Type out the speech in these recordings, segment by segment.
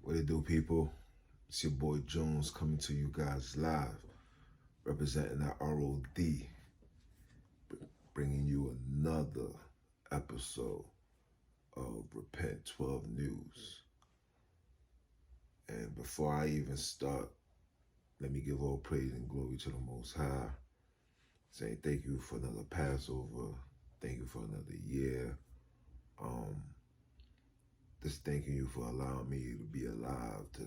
What it do, people? It's your boy Jones coming to you guys live, representing the ROD, bringing you another episode of Repent 12 News. And before I even start, let me give all praise and glory to the Most High, saying thank you for another Passover, thank you for another year. Just thanking you for allowing me to be alive, to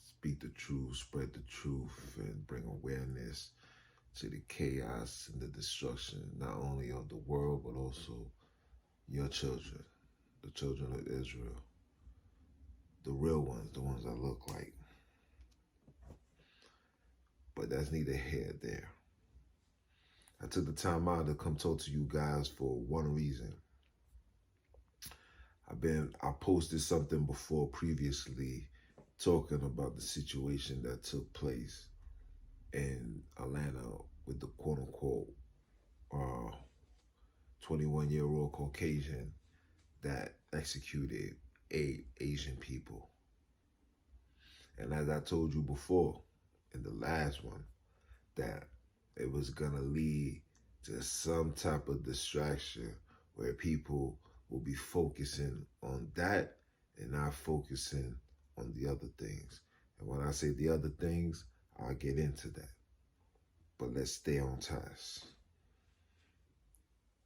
speak the truth, spread the truth, and bring awareness to the chaos and the destruction, not only of the world, but also your children, the children of Israel, the real ones, the ones that look like. But that's neither here nor there. I took the time out to come talk to you guys for one reason. I posted something before previously talking about the situation that took place in Atlanta with the quote-unquote 21-year-old Caucasian that executed 8 Asian people. And as I told you before in the last one, that it was going to lead to some type of distraction where people will be focusing on that and not focusing on the other things. And when I say the other things, I'll get into that. But let's stay on task.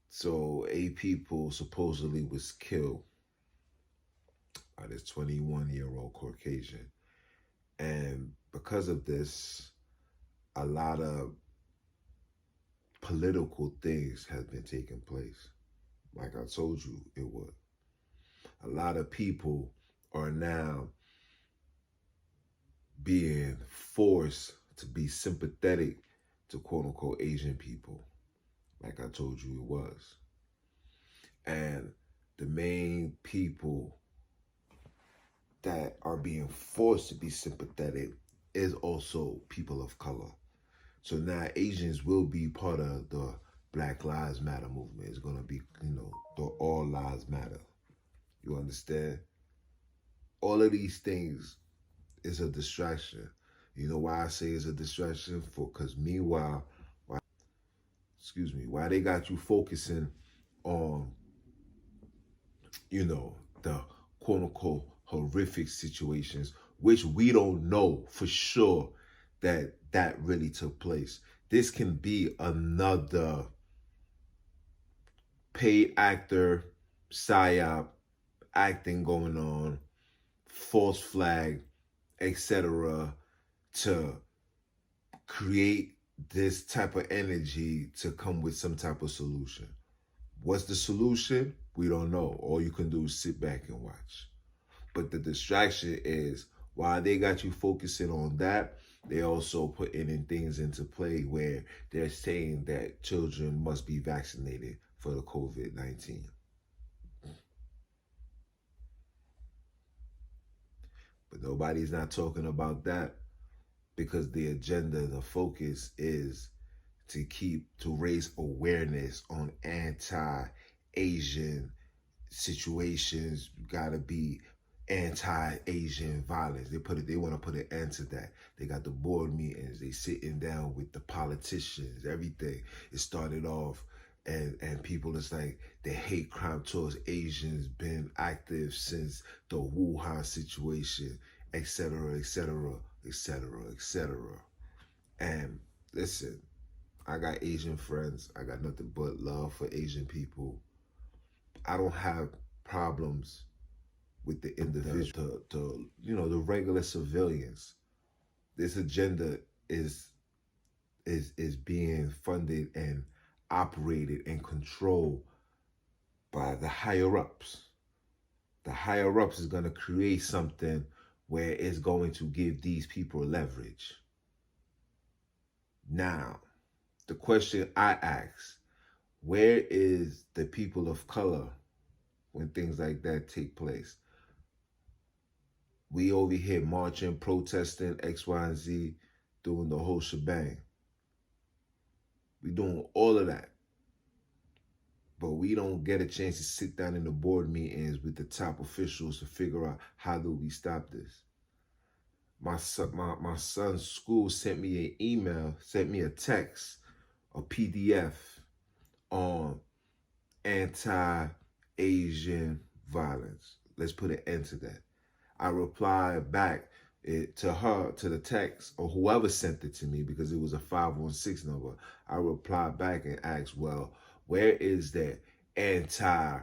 So 8 people supposedly was killed by this 21-year-old Caucasian. And because of this, a lot of political things have been taking place. Like I told you it would. A lot of people are now being forced to be sympathetic to quote-unquote Asian people. Like I told you it was. And the main people that are being forced to be sympathetic is also people of color. So now Asians will be part of the Black Lives Matter movement. It's going to be, the All Lives Matter. You understand? All of these things is a distraction. You know why I say it's a distraction? Because meanwhile, why they got you focusing on, the quote-unquote horrific situations, which we don't know for sure that really took place. This can be another paid actor, psyop, acting going on, false flag, etc., to create this type of energy to come with some type of solution. What's the solution? We don't know. All you can do is sit back and watch. But the distraction is, while they got you focusing on that, they also putting in things into play where they're saying that children must be vaccinated for the COVID-19. But nobody's not talking about that because the agenda, the focus is to raise awareness on anti-Asian situations. Gotta be anti-Asian violence. They want to put an end to that. They got the board meetings. They sitting down with the politicians. Everything. It started off, and people is like, the hate crime towards Asians been active since the Wuhan situation, etc., etc., etc., etc. And listen, I got Asian friends. I got nothing but love for Asian people. I don't have problems with the individual, the regular civilians. This agenda is being funded and operated and controlled by the higher ups. The higher ups is going to create something where it's going to give these people leverage. Now, the question I ask, where is the people of color when things like that take place? We over here marching, protesting, X, Y, and Z, doing the whole shebang. We doing all of that. But we don't get a chance to sit down in the board meetings with the top officials to figure out how do we stop this. my son's school sent me an email, sent me a text, a PDF on anti-Asian violence. Let's put an end to that. I replied back to her, to the text, or whoever sent it to me, because it was a 516 number. I replied back and asked, well, where is that anti-Negro,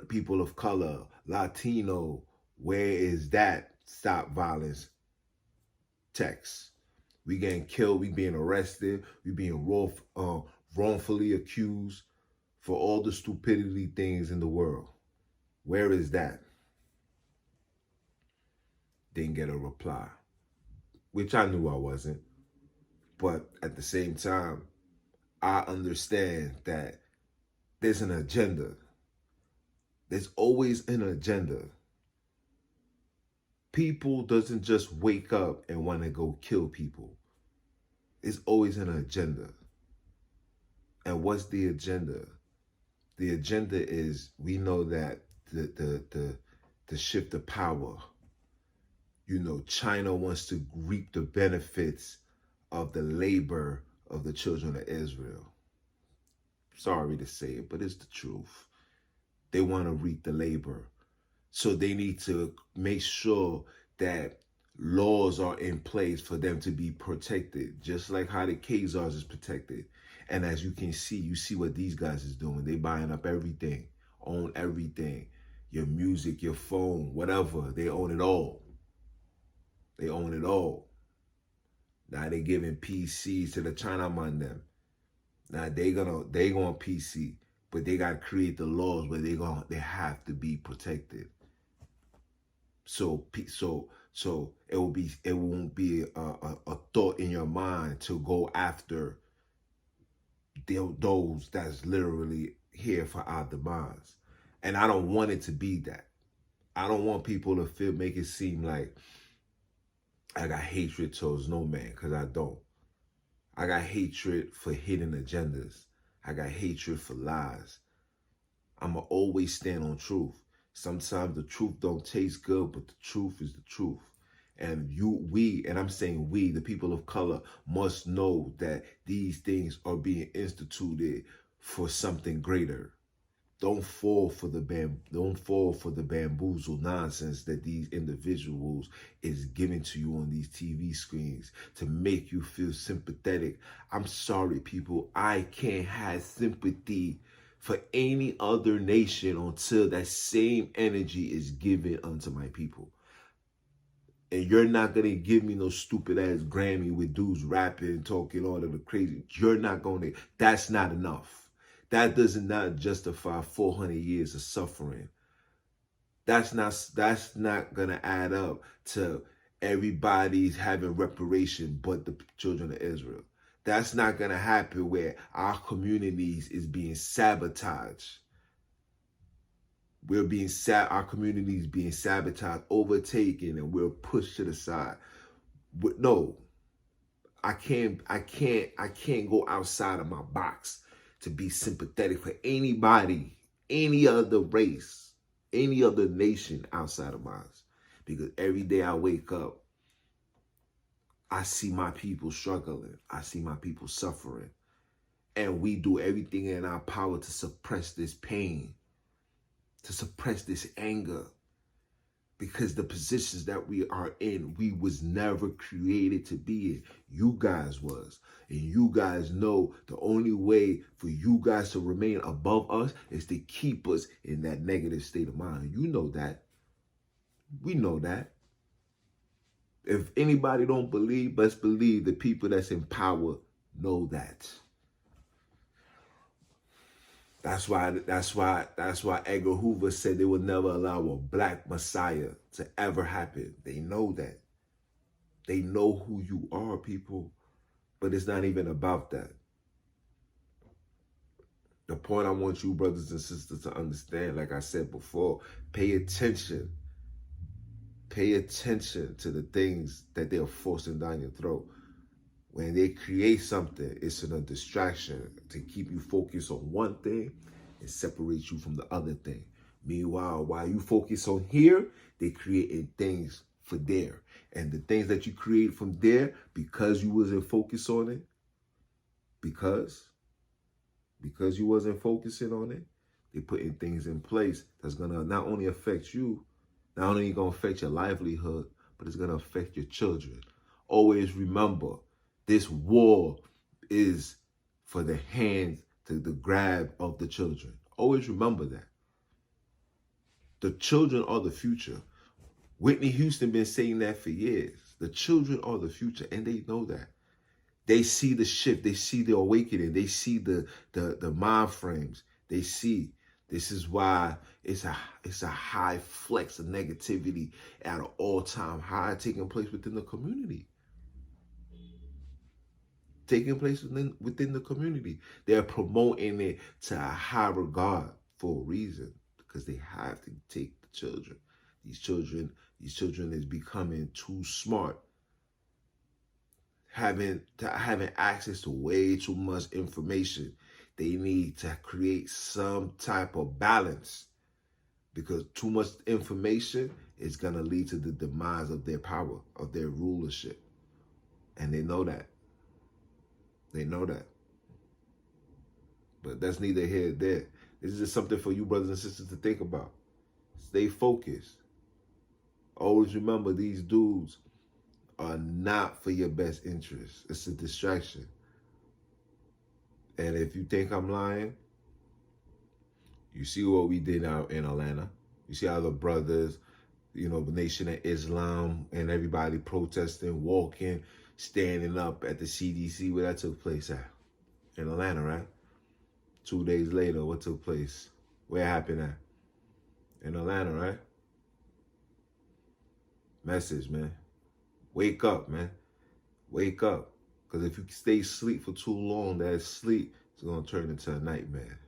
people of color, Latino, where is that stop violence text? We getting killed, we being arrested, we being wrongfully accused for all the stupidity things in the world. Where is that? Didn't get a reply, which I knew I wasn't. But at the same time, I understand that there's an agenda. There's always an agenda. People doesn't just wake up and want to go kill people. It's always an agenda. And what's the agenda? The agenda is, we know that the shift of power. You know, China wants to reap the benefits of the labor of the children of Israel. Sorry to say it, but it's the truth. They want to reap the labor. So they need to make sure that laws are in place for them to be protected, just like how the Khazars is protected. And as you can see, you see what these guys is doing. They buying up everything, own everything, your music, your phone, whatever. They own it all. They own it all. Now they giving PCs to the Chinaman them. Now they going PC, but they gotta create the laws where they have to be protected. So it won't be a thought in your mind to go after those that's literally here for our demise. And I don't want it to be that. I don't want people to make it seem like I got hatred towards no man, because I don't. I got hatred for hidden agendas. I got hatred for lies. I'ma always stand on truth. Sometimes the truth don't taste good, but the truth is the truth. And I'm saying we, the people of color, must know that these things are being instituted for something greater. Don't fall for the bamboozle nonsense that these individuals is giving to you on these TV screens to make you feel sympathetic. I'm sorry, people. I can't have sympathy for any other nation until that same energy is given unto my people. And you're not going to give me no stupid ass Grammy with dudes rapping, talking all of the crazy. You're not going to. That's not enough. That does not justify 400 years of suffering. That's not going to add up to everybody's having reparation but the children of Israel. That's not going to happen where our communities is being sabotaged. Our communities being sabotaged, overtaken, and we're pushed to the side. But no, I can't go outside of my box to be sympathetic for anybody, any other race, any other nation outside of mine. Because every day I wake up, I see my people struggling. I see my people suffering. And we do everything in our power to suppress this pain, to suppress this anger. Because the positions that we are in, we was never created to be in. You guys was. And you guys know the only way for you guys to remain above us is to keep us in that negative state of mind. You know that. We know that. If anybody don't believe, best believe the people that's in power know that. That's why Edgar Hoover said they would never allow a black messiah to ever happen. They know that. They know who you are, people. But it's not even about that. The point I want you brothers and sisters to understand, like I said before, pay attention. Pay attention to the things that they're forcing down your throat. When they create something, it's a distraction to keep you focused on one thing and separate you from the other thing. Meanwhile, while you focus on here, they creating things for there. And the things that you create from there, because you wasn't focused on it, because you wasn't focusing on it, they putting things in place that's gonna not only affect you, not only gonna affect your livelihood, but it's gonna affect your children. Always remember, this war is for the hands to the grab of the children. Always remember that. The children are the future. Whitney Houston been saying that for years. The children are the future, and they know that. They see the shift. They see the awakening. They see the mind frames. They see. This is why it's a high flex of negativity at an all-time high taking place within the community. Taking place within the community. They're promoting it to a high regard for a reason, because they have to take the children. These children is becoming too smart, having access to way too much information. They need to create some type of balance, because too much information is going to lead to the demise of their power, of their rulership. And they know that. They know that. But that's neither here nor there. This is just something for you brothers and sisters to think about. Stay focused. Always remember, these dudes are not for your best interest. It's a distraction. And if you think I'm lying, you see what we did out in Atlanta. You see how the brothers, the Nation of Islam, and everybody protesting, walking, standing up at the CDC where that took place at. In Atlanta, right? 2 days later, what took place? Where it happened at? In Atlanta, right? Message, man. Wake up, man. Wake up. Because if you stay asleep for too long, that sleep is going to turn into a nightmare.